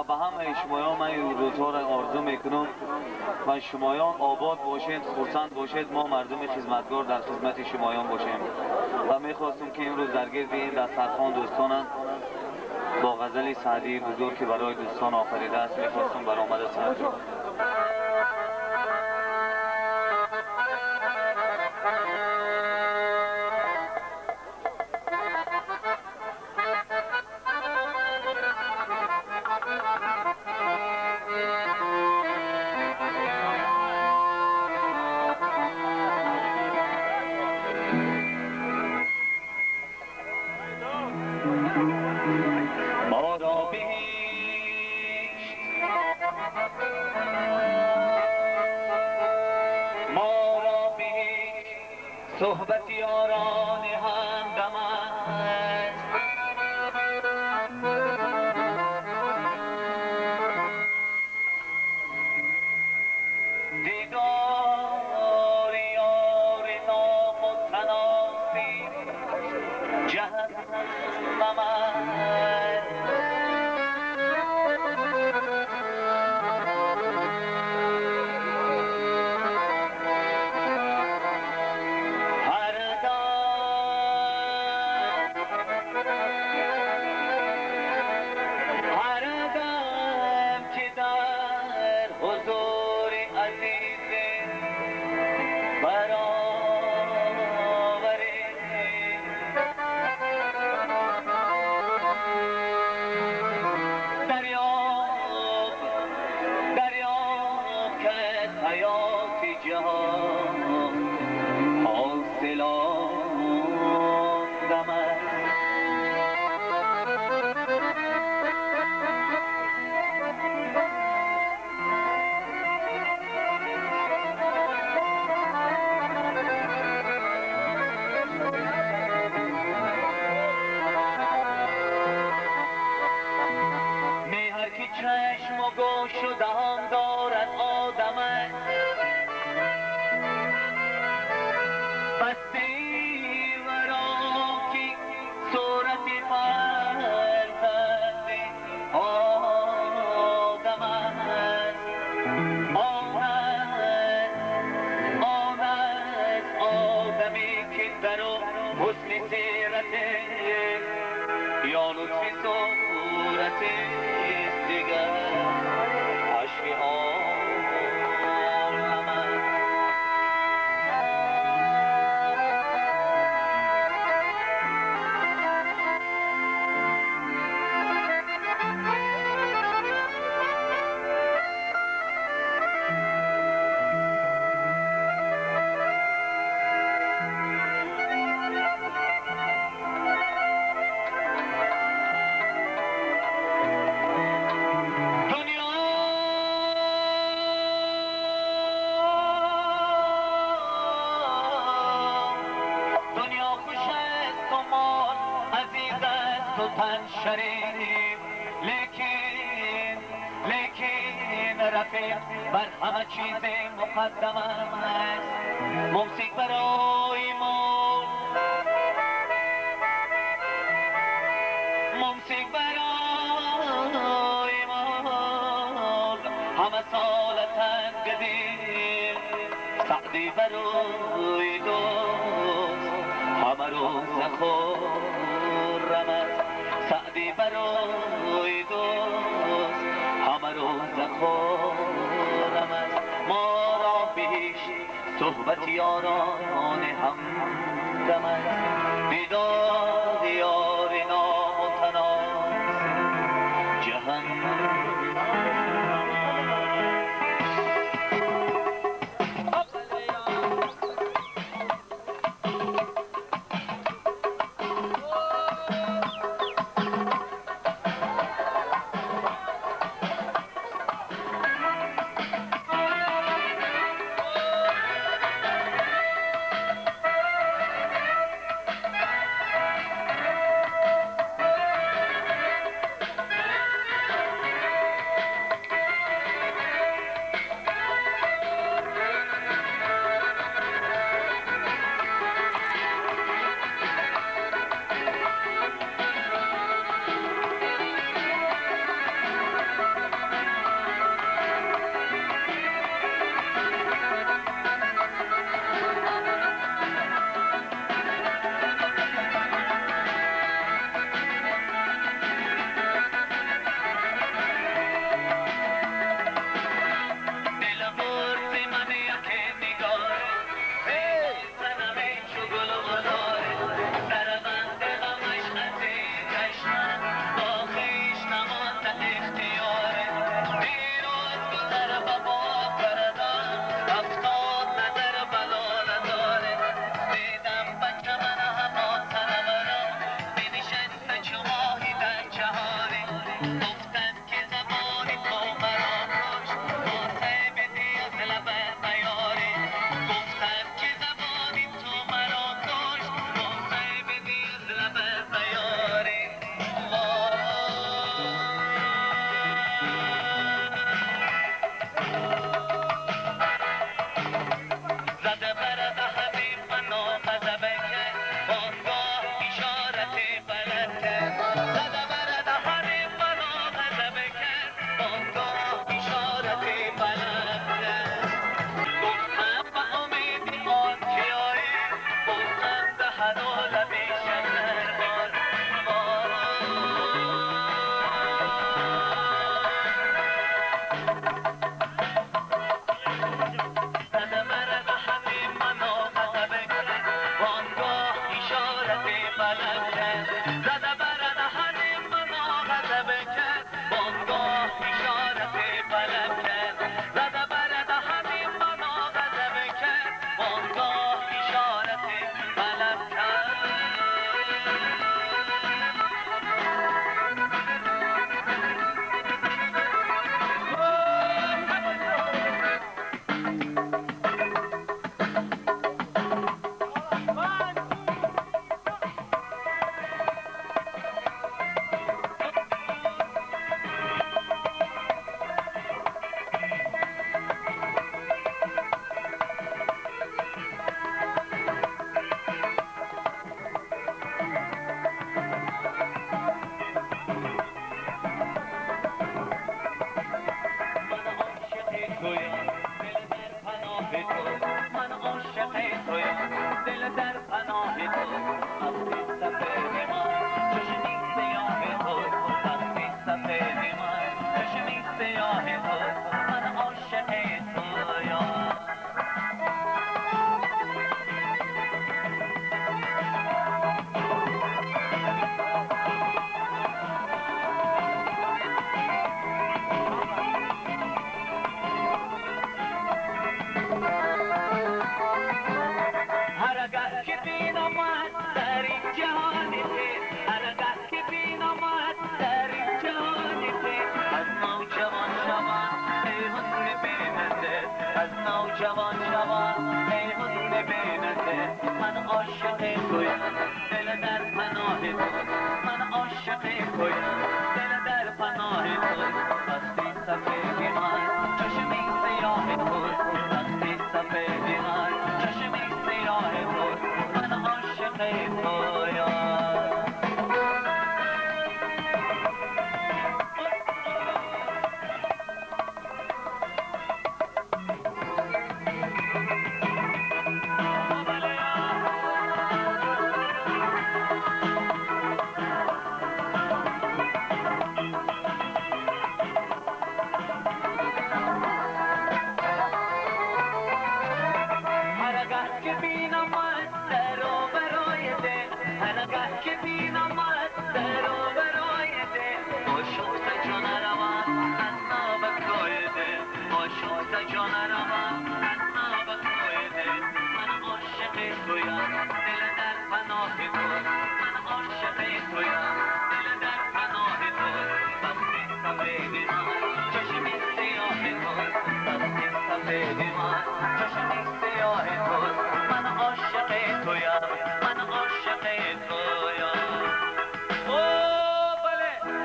و به همه شمایان من این روزها را آرزو میکنم و شمایان آباد باشید، خرسند باشید، ما مردم خدمتگار در خدمت شمایان باشیم و میخواستم که امروز در گرد این دسترخوان دوستانم با غزل سعدی بزرگ که برای دوستان آفریده است میخواستم برآمده سر صحبت یاران همدم است دیدار یار نامتناسی جهنم است چشم و گوش و دهان دارد آدم است بستی وراکی صورت فرزند آدم است آن است آدمی که در حسن سیرت یا لطف صورت شریف لیکن رفیق بر همه چیز مقدم است ممسک برای ما همه سال تنگدیم سعدی برای دوست همه روز خورم است سعدی برای دوست همه روز خورم است ما را پیش صحبت یاران همدم است دیدار یار نامتناس جهنم جوان جوان ای حسن بینته من عاشق تویم دل در پناه تو من عاشق تویم دل در پناه تو وقتی سفیدی من چشمی سیاه تو وقتی سفیدی من چشمی سیاه تو من عاشق تویم که بینمت در و برای دل هرگاه که بینمت در و برای دل عاشق جان روم از ناب کوی دل عاشق جان روم از ناب کوی دل من عاشق تویم دل در پناه تو من عاشق تویم دل در پناه تو وقتی سفیدی من چشمی سیاه تو وقتی سفیدی من چشمی سیاه تو من عاشق تویم من عاشق تویم او بله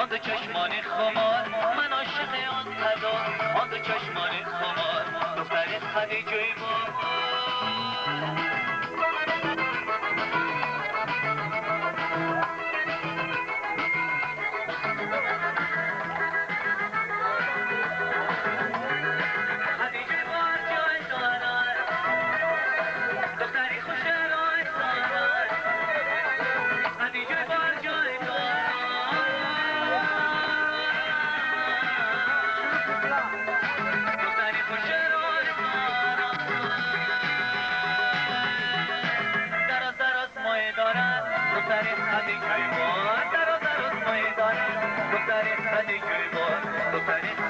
آن دو چشمان خمار من عاشق آن قدا آن دو چشمان خمار دختر خدیجه بابا خدیجه بار جای دارد دختری خوش رای دارد خدیجه بار جای دارد خدیجه بار در و در مای دارد دختر خدیجه بار دختر